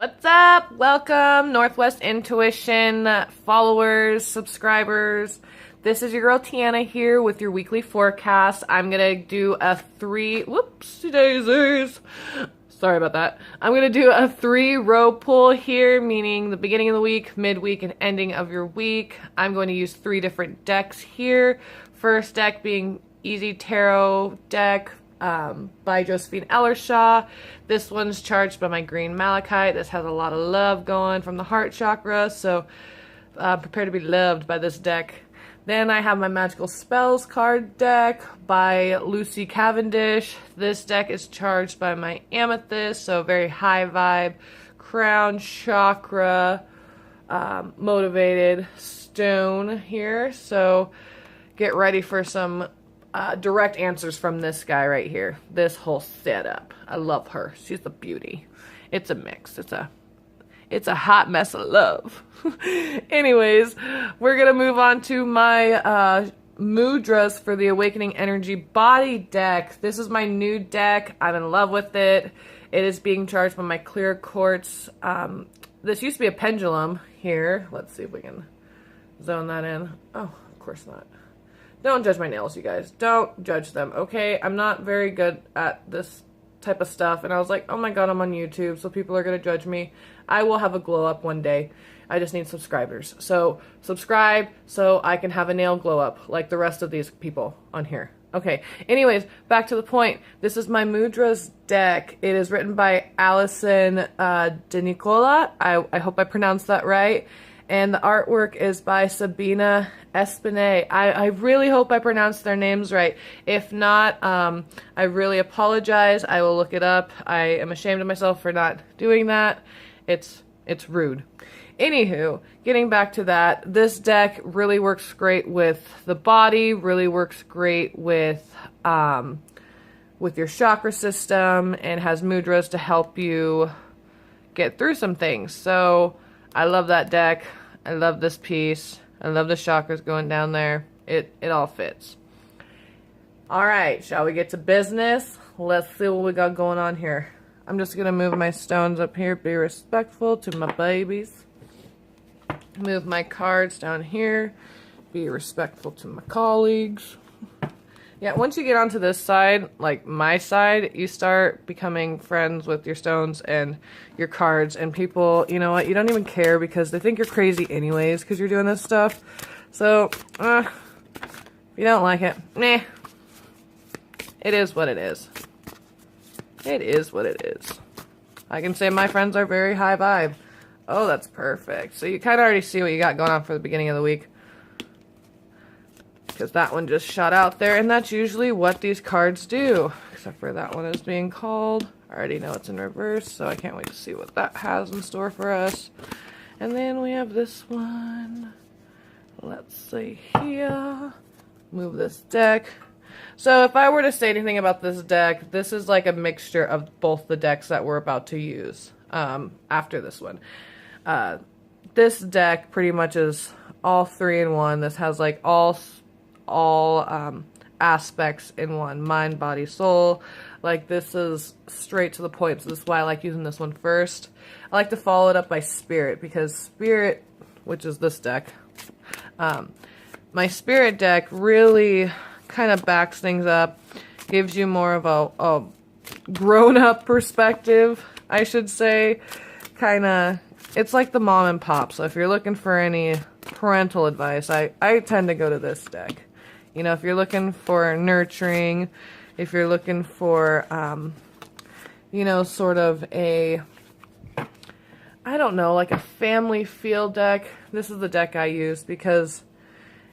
What's up? Welcome, Northwest Intuition followers, subscribers. This is your girl Tiana here with your weekly forecast. I'm gonna do a whoopsie daisies. Sorry about that. I'm gonna do a 3-row pull here, meaning the beginning of the week, midweek, and ending of your week. I'm going to use 3 different decks here. First deck being Easy Tarot deck by Josephine Ellershaw. This one's charged by my green malachite. This has a lot of love going from the heart chakra, so prepare to be loved by this deck. Then I have my Magical Spells card deck by Lucy Cavendish. This deck is charged by my amethyst, so very high vibe, crown chakra motivated stone here. So get ready for some direct answers from this guy right here. This whole setup. I love her. She's a beauty. It's a mix. It's a hot mess of love. Anyways, we're going to move on to my mudras for the Awakening Energy Body deck. This is my new deck. I'm in love with it. It is being charged by my clear quartz. This used to be a pendulum here. Let's see if we can zone that in. Oh, of course not. Don't judge my nails, you guys. Don't judge them, okay? I'm not very good at this type of stuff, and I was like, oh my god, I'm on YouTube, so people are going to judge me. I will have a glow up one day. I just need subscribers. So subscribe so I can have a nail glow up like the rest of these people on here. Okay, anyways, back to the point. This is my Mudras deck. It is written by Allison De Nicola. I hope I pronounced that right. And the artwork is by Sabina Espinay. I really hope I pronounced their names right. If not, I really apologize. I will look it up. I am ashamed of myself for not doing that. It's rude. Anywho, getting back to that, this deck really works great with the body, really works great with your chakra system, and has mudras to help you get through some things. So I love that deck. I love this piece. I love the chakras going down there. It all fits. All right, shall we get to business? Let's see what we got going on here. I'm just going to move my stones up here. Be respectful to my babies. Move my cards down here. Be respectful to my colleagues. Yeah, once you get onto this side, like my side, you start becoming friends with your stones and your cards, and people, you know what, you don't even care because they think you're crazy anyways because you're doing this stuff. So, if you don't like it, meh. It is what it is. It is what it is. I can say my friends are very high vibe. Oh, that's perfect. So you kind of already see what you got going on for the beginning of the week. Because that one just shot out there, and that's usually what these cards do. Except for that one is being called. I already know it's in reverse, so I can't wait to see what that has in store for us. And then we have this one. Let's see here. Move this deck. So if I were to say anything about this deck, this is like a mixture of both the decks that we're about to use after this one. This deck pretty much is all 3 in one. This has like all aspects in one: mind, body, soul. Like, this is straight to the point, so this is why I like using this one first. I like to follow it up by spirit, because spirit, which is this deck, my spirit deck really kind of backs things up, gives you more of a grown-up perspective, I should say. It's like the mom and pop, so if you're looking for any parental advice, I tend to go to this deck. You know, if you're looking for nurturing, if you're looking for, you know, sort of a, I don't know, like a family feel deck, this is the deck I use, because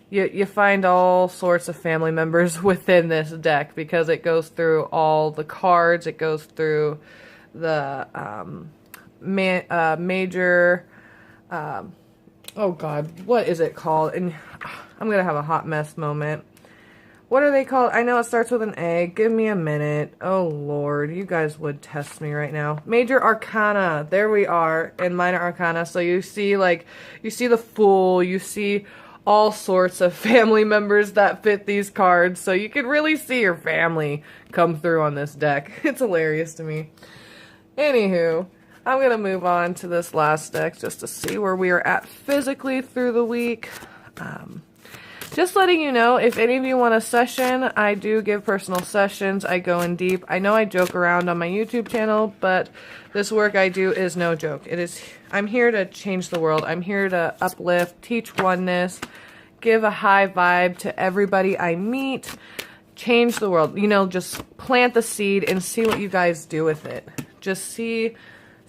you find all sorts of family members within this deck, because it goes through all the cards, it goes through the major, oh god, what is it called? And I'm gonna have a hot mess moment. What are they called? I know it starts with an A. Give me a minute. Oh lord, you guys would test me right now. Major Arcana. There we are. And Minor Arcana. So you see, like, you see the Fool. You see all sorts of family members that fit these cards. So you can really see your family come through on this deck. It's hilarious to me. Anywho, I'm going to move on to this last deck just to see where we are at physically through the week. Just letting you know, if any of you want a session, I do give personal sessions. I go in deep. I know I joke around on my YouTube channel, but this work I do is no joke. I'm here to change the world. I'm here to uplift, teach oneness, give a high vibe to everybody I meet, change the world. You know, just plant the seed and see what you guys do with it. Just see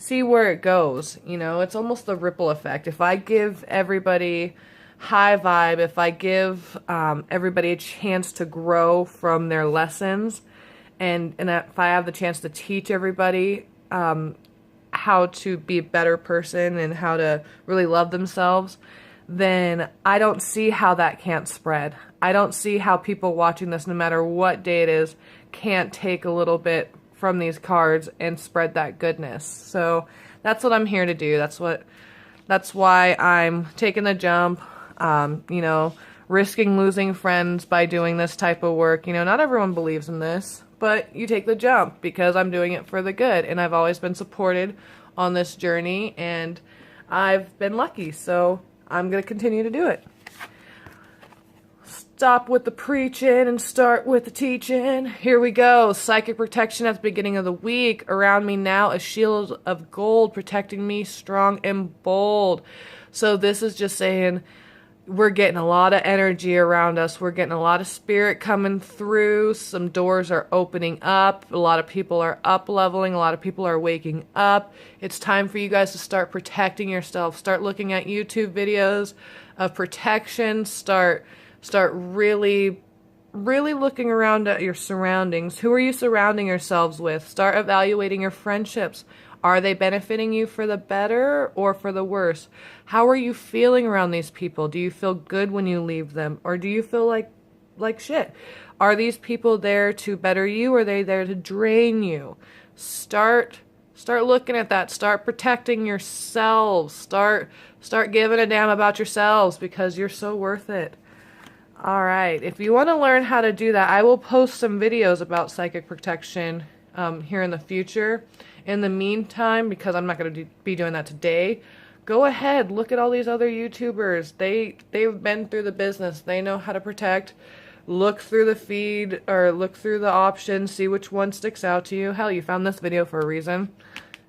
where it goes. You know, it's almost the ripple effect. If I give everybody high vibe, if I give everybody a chance to grow from their lessons, and if I have the chance to teach everybody how to be a better person and how to really love themselves, then I don't see how that can't spread. I don't see how people watching this, no matter what day it is, can't take a little bit from these cards and spread that goodness. So that's what I'm here to do. That's why I'm taking the jump. You know, risking losing friends by doing this type of work. You know, not everyone believes in this, but you take the jump because I'm doing it for the good, and I've always been supported on this journey, and I've been lucky, so I'm going to continue to do it. Stop with the preaching and start with the teaching. Here we go. Psychic protection at the beginning of the week. Around me now, a shield of gold protecting me, strong and bold. So this is just saying, we're getting a lot of energy around us. We're getting a lot of spirit coming through. Some doors are opening up. A lot of people are up leveling. A lot of people are waking up. It's time for you guys to start protecting yourself. Start looking at YouTube videos of protection. Start really looking around at your surroundings. Who are you surrounding yourselves with? Start evaluating your friendships. Are they benefiting you for the better or for the worse? How are you feeling around these people? Do you feel good when you leave them? Or do you feel like shit? Are these people there to better you, or are they there to drain you? Start looking at that. Start protecting yourselves. Start giving a damn about yourselves, because you're so worth it. All right. If you want to learn how to do that, I will post some videos about psychic protection here in the future. In the meantime, because I'm not going to be doing that today, go ahead, look at all these other YouTubers. They've been through the business. They know how to protect. Look through the feed, or look through the options, see which one sticks out to you. Hell, you found this video for a reason.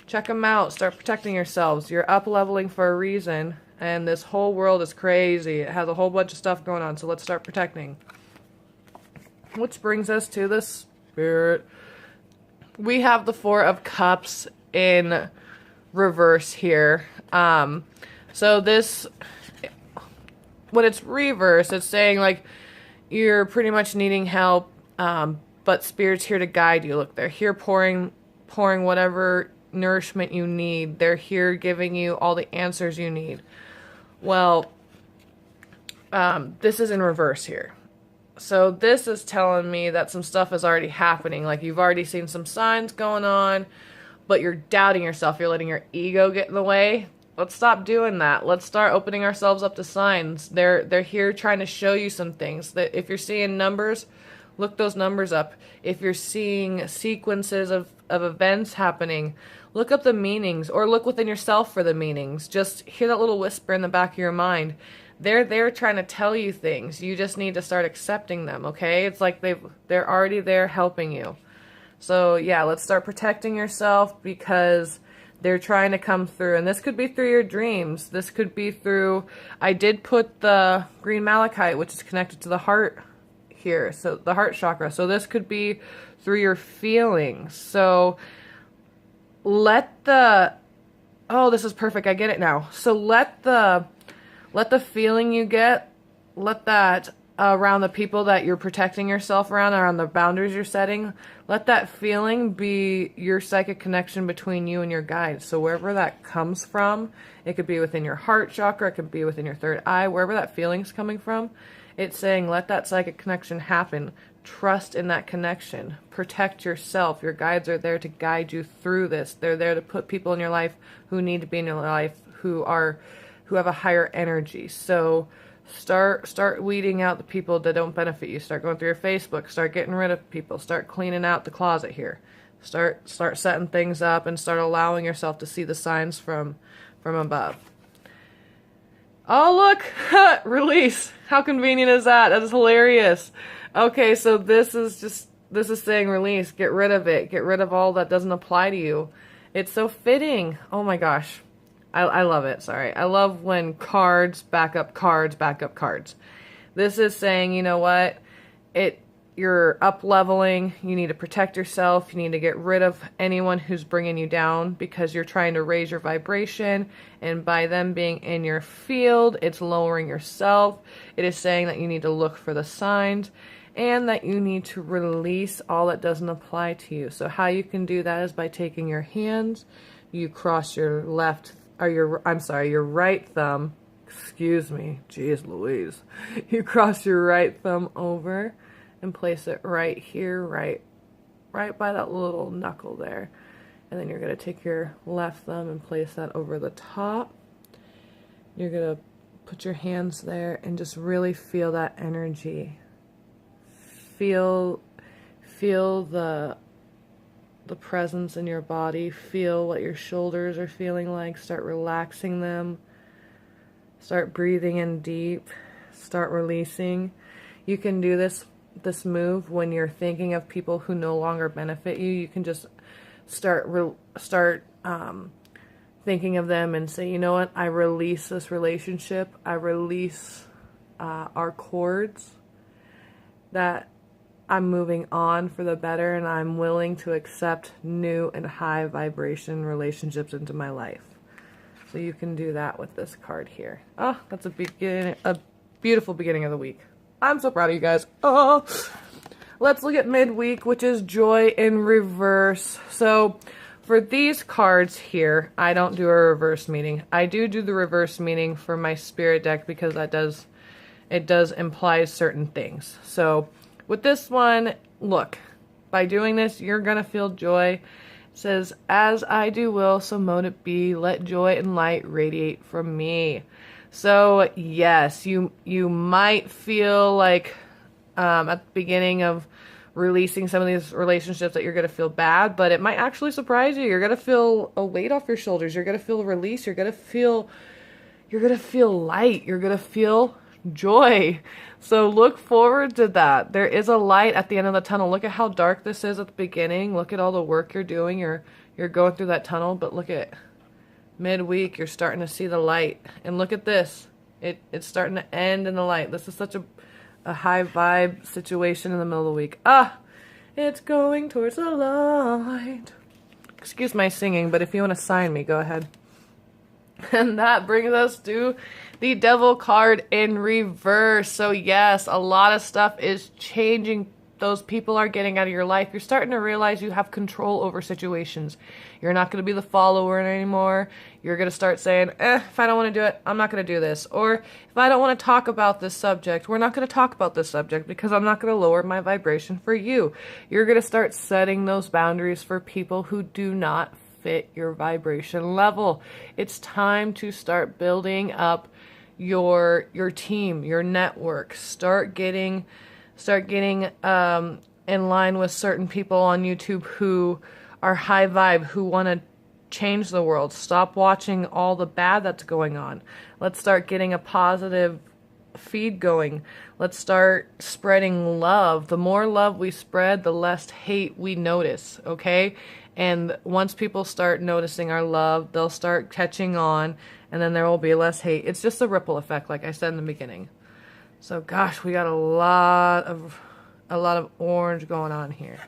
Check them out. Start protecting yourselves. You're up leveling for a reason, and this whole world is crazy. It has a whole bunch of stuff going on, so let's start protecting. Which brings us to the Spirit. We have the Four of Cups in reverse here. So this, when it's reverse, it's saying like you're pretty much needing help, but Spirit's here to guide you. Look, they're here pouring whatever nourishment you need. They're here giving you all the answers you need. Well, this is in reverse here. So this is telling me that some stuff is already happening. Like, you've already seen some signs going on, but you're doubting yourself. You're letting your ego get in the way. Let's stop doing that. Let's start opening ourselves up to signs. They're here trying to show you some things. That if you're seeing numbers, look those numbers up. If you're seeing sequences of events happening, look up the meanings, or look within yourself for the meanings. Just hear that little whisper in the back of your mind. They're there trying to tell you things. You just need to start accepting them, okay? It's like they're already there helping you. So yeah, let's start protecting yourself, because they're trying to come through. And this could be through your dreams. This could be through, I did put the green malachite, which is connected to the heart here, so the heart chakra. So this could be through your feelings. So let the, oh, this is perfect. I get it now. So let the feeling you get, let that around the people that you're protecting yourself around the boundaries you're setting, let that feeling be your psychic connection between you and your guides. So wherever that comes from, it could be within your heart chakra, it could be within your third eye, wherever that feeling's coming from, it's saying let that psychic connection happen. Trust in that connection. Protect yourself. Your guides are there to guide you through this. They're there to put people in your life who need to be in your life, who have a higher energy. So start weeding out the people that don't benefit you. Start going through your Facebook. Start getting rid of people. Start cleaning out the closet here. Start setting things up and start allowing yourself to see the signs from above. Oh, look, release. How convenient is that? That is hilarious. Okay, so this is saying release. Get rid of it. Get rid of all that doesn't apply to you. It's so fitting. Oh my gosh. I love it. Sorry. I love when cards back up cards back up cards. This is saying, you know what? You're up leveling. You need to protect yourself. You need to get rid of anyone who's bringing you down because you're trying to raise your vibration. And by them being in your field, it's lowering yourself. It is saying that you need to look for the signs and that you need to release all that doesn't apply to you. So how you can do that is by taking your hands, you cross your your right thumb. Excuse me. Jeez Louise. You cross your right thumb over and place it right here, right by that little knuckle there. And then you're going to take your left thumb and place that over the top. You're going to put your hands there and just really feel that energy. Feel the presence in your body. Feel what your shoulders are feeling like. Start relaxing them. Start breathing in deep. Start releasing. You can do this move when you're thinking of people who no longer benefit you. You can just start thinking of them and say, you know what, I release this relationship. I release our cords, that I'm moving on for the better, and I'm willing to accept new and high vibration relationships into my life. So you can do that with this card here. Oh, that's a beautiful beginning of the week. I'm so proud of you guys. Oh, let's look at midweek, which is joy in reverse. So for these cards here, I don't do a reverse meaning. I do the reverse meaning for my spirit deck because it does imply certain things. So with this one, look, by doing this, you're going to feel joy. It says, as I do will, so mote it be. Let joy and light radiate from me. So yes, you might feel like at the beginning of releasing some of these relationships that you're going to feel bad, but it might actually surprise you. You're going to feel a weight off your shoulders. You're going to feel release. You're going to feel light. You're going to feel joy. So look forward to that. There is a light at the end of the tunnel. Look at how dark this is at the beginning. Look at all the work you're doing. You're going through that tunnel, but look at midweek, you're starting to see the light. And look at this. It's starting to end in the light. This is such a high vibe situation in the middle of the week. It's going towards the light. Excuse my singing, but if you want to sign me, go ahead. And that brings us to the Devil card in reverse. So yes, a lot of stuff is changing. Those people are getting out of your life. You're starting to realize you have control over situations. You're not going to be the follower anymore. You're going to start saying, if I don't want to do it, I'm not going to do this. Or if I don't want to talk about this subject, we're not going to talk about this subject because I'm not going to lower my vibration for you. You're going to start setting those boundaries for people who do not fit your vibration level. It's time to start building up your team, your network. Start getting in line with certain people on YouTube who are high vibe, who want to change the world. Stop watching all the bad that's going on. Let's start getting a positive feed going. Let's start spreading love. The more love we spread, the less hate we notice, okay? And once people start noticing our love, they'll start catching on, and then there will be less hate. It's just a ripple effect, like I said in the beginning. So gosh, we got a lot of orange going on here.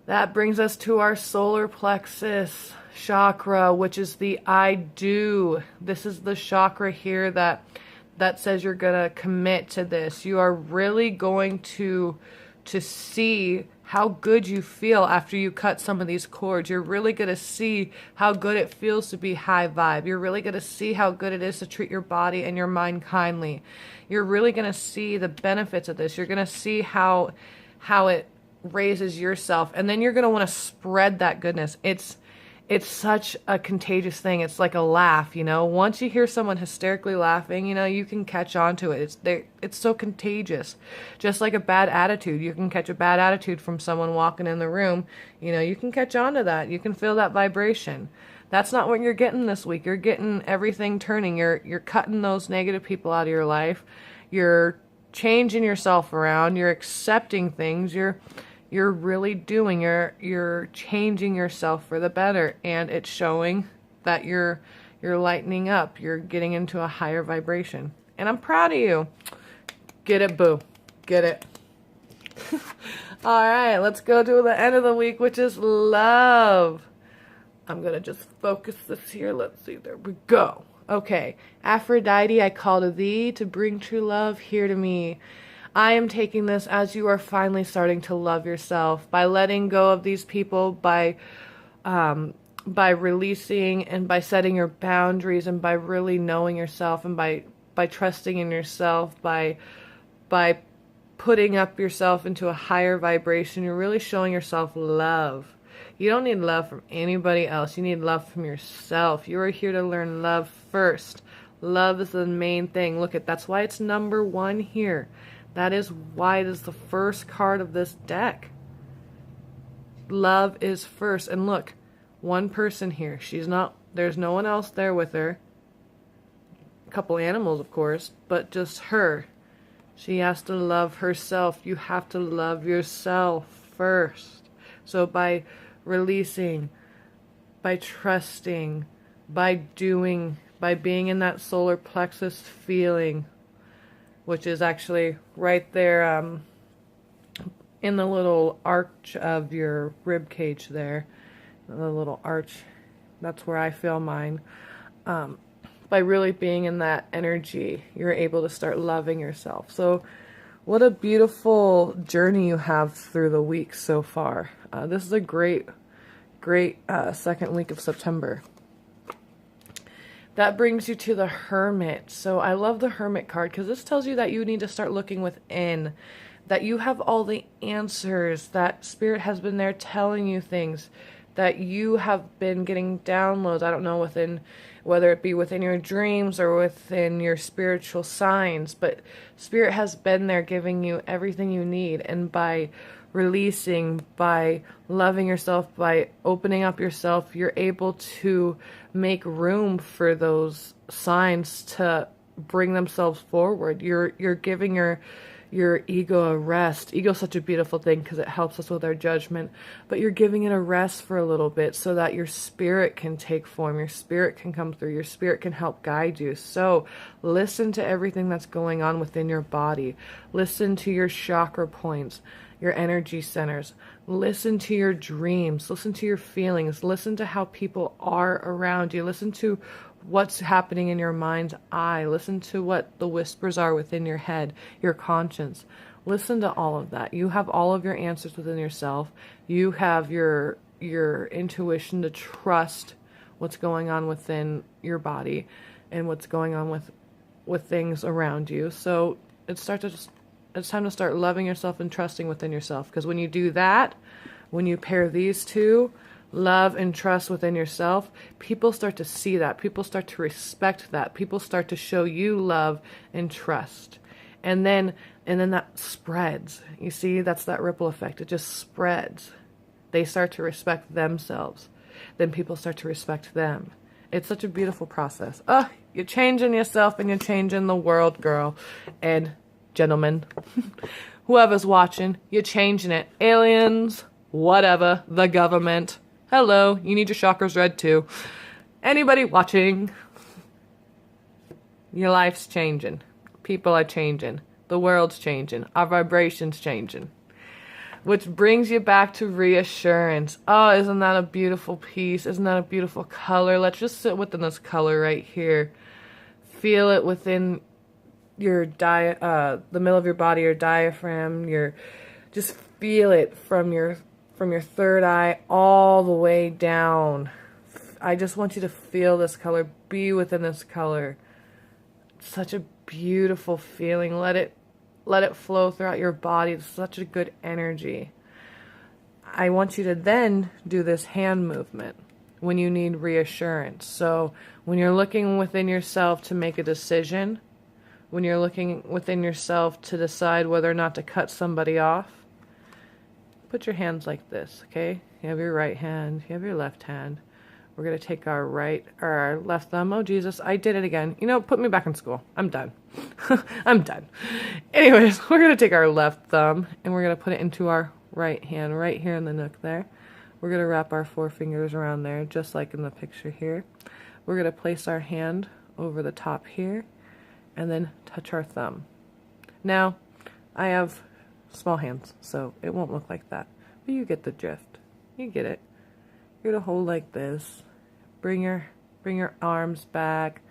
That brings us to our solar plexus chakra, which is the I do. This is the chakra here that says you're going to commit to this. You are really going to see how good you feel after you cut some of these cords. You're really going to see how good it feels to be high vibe. You're really going to see how good it is to treat your body and your mind kindly. You're really going to see the benefits of this. You're going to see how it raises yourself. And then you're going to want to spread that goodness. It's it's such a contagious thing. It's like a laugh, you know. Once you hear someone hysterically laughing, you know, you can catch on to it. It's so contagious. Just like a bad attitude. You can catch a bad attitude from someone walking in the room. You know, you can catch on to that. You can feel that vibration. That's not what you're getting this week. You're getting everything turning. You're cutting those negative people out of your life. You're changing yourself around. You're accepting things. You're really doing, you're changing yourself for the better, and it's showing that you're lightening up, you're getting into a higher vibration, and I'm proud of you. Get it, boo. Get it. All right, let's go to the end of the week, which is love. I'm gonna just focus this here. Let's see, there we go. Okay, Aphrodite, I call to thee to bring true love here to me. I am taking this as you are finally starting to love yourself by letting go of these people, by releasing and by setting your boundaries and by really knowing yourself and by trusting in yourself, by putting up yourself into a higher vibration. You're really showing yourself love. You don't need love from anybody else. You need love from yourself. You are here to learn love first. Love is the main thing. Look at, that's why it's number 1 here. That is why it is the first card of this deck. Love is first. And look, one person here. There's no one else there with her. A couple animals, of course, but just her. She has to love herself. You have to love yourself first. So by releasing, by trusting, by doing, by being in that solar plexus feeling, which is actually right there in the little arch of your rib cage there. The little arch, that's where I feel mine. By really being in that energy, you're able to start loving yourself. So what a beautiful journey you have through the week so far. This is a great second week of September. That brings you to the Hermit. So I love the Hermit card because this tells you that you need to start looking within, that you have all the answers, that Spirit has been there telling you things, that you have been getting downloads, I don't know, whether it be within your dreams or within your spiritual signs, but Spirit has been there giving you everything you need. And by releasing, by loving yourself, by opening up yourself, you're able to make room for those signs to bring themselves forward. You're giving your ego a rest. Ego is such a beautiful thing because it helps us with our judgment, but you're giving it a rest for a little bit so that your spirit can take form, your spirit can come through, your spirit can help guide you. So listen to everything that's going on within your body. Listen to your chakra points, your energy centers. Listen to your dreams. Listen to your feelings. Listen to how people are around you. Listen to what's happening in your mind's eye. Listen to what the whispers are within your head, your conscience. Listen to all of that. You have all of your answers within yourself. You have your intuition to trust what's going on within your body and what's going on with things around you. So it's time to start loving yourself and trusting within yourself. Because when you do that, when you pair these two, love and trust within yourself, people start to see that. People start to respect that. People start to show you love and trust. And then that spreads. You see, that's that ripple effect. It just spreads. They start to respect themselves. Then people start to respect them. It's such a beautiful process. Oh, you're changing yourself and you're changing the world, girl. And gentlemen, whoever's watching, you're changing it. Aliens, whatever, the government. Hello, you need your chakras read too. Anybody watching, your life's changing. People are changing. The world's changing. Our vibration's changing. Which brings you back to reassurance. Oh, isn't that a beautiful piece? Isn't that a beautiful color? Let's just sit within this color right here. Feel it within your the middle of your body, your diaphragm, just feel it from your third eye all the way down. I just want you to feel this color, be within this color. It's such a beautiful feeling. Let it flow throughout your body. It's such a good energy. I want you to then do this hand movement. when you need reassurance. So when you're looking within yourself to make a decision, when you're looking within yourself to decide whether or not to cut somebody off, put your hands like this, okay? You have your right hand, you have your left hand. We're going to take our left thumb. Oh, Jesus, I did it again. You know, put me back in school. I'm done. I'm done. Anyways, we're going to take our left thumb and we're going to put it into our right hand, right here in the nook there. We're going to wrap our 4 fingers around there, just like in the picture here. We're going to place our hand over the top here and then touch our thumb. Now, I have small hands, so it won't look like that. But you get the drift. You get it. You're to hold like this. Bring your arms back.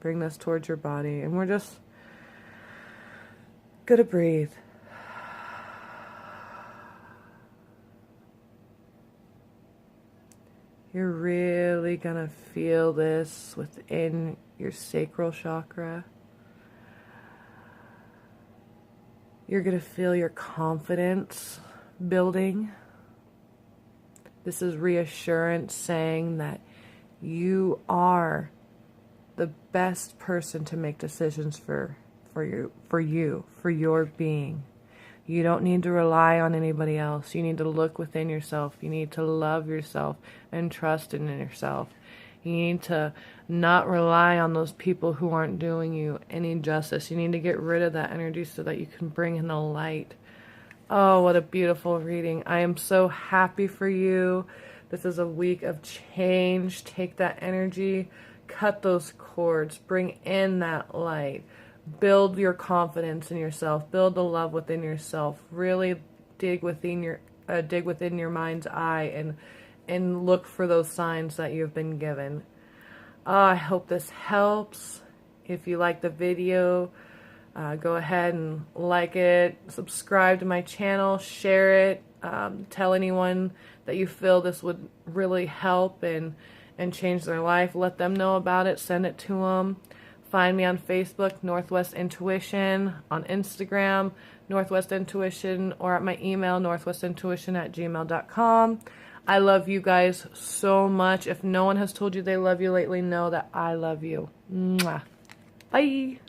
Bring this towards your body. And we're just gonna breathe. You're really gonna feel this within your sacral chakra. You're gonna feel your confidence building. This is reassurance saying that you are the best person to make decisions for your being. You don't need to rely on anybody else. You need to look within yourself. You need to love yourself and trust in yourself. You need to not rely on those people who aren't doing you any justice. You need to get rid of that energy so that you can bring in the light. Oh, what a beautiful reading. I am so happy for you. This is a week of change. Take that energy, cut those cords, bring in that light. Build your confidence in yourself. Build the love within yourself. Really dig within your mind's eye and look for those signs that you've been given. I hope this helps. If you like the video, go ahead and like it, subscribe to my channel, share it, tell anyone that you feel this would really help and change their life. Let them know about it. Send it to them. Find me on Facebook, Northwest Intuition, on Instagram, Northwest Intuition, or at my email, northwestintuition@gmail.com. I love you guys so much. If no one has told you they love you lately, know that I love you. Mwah. Bye.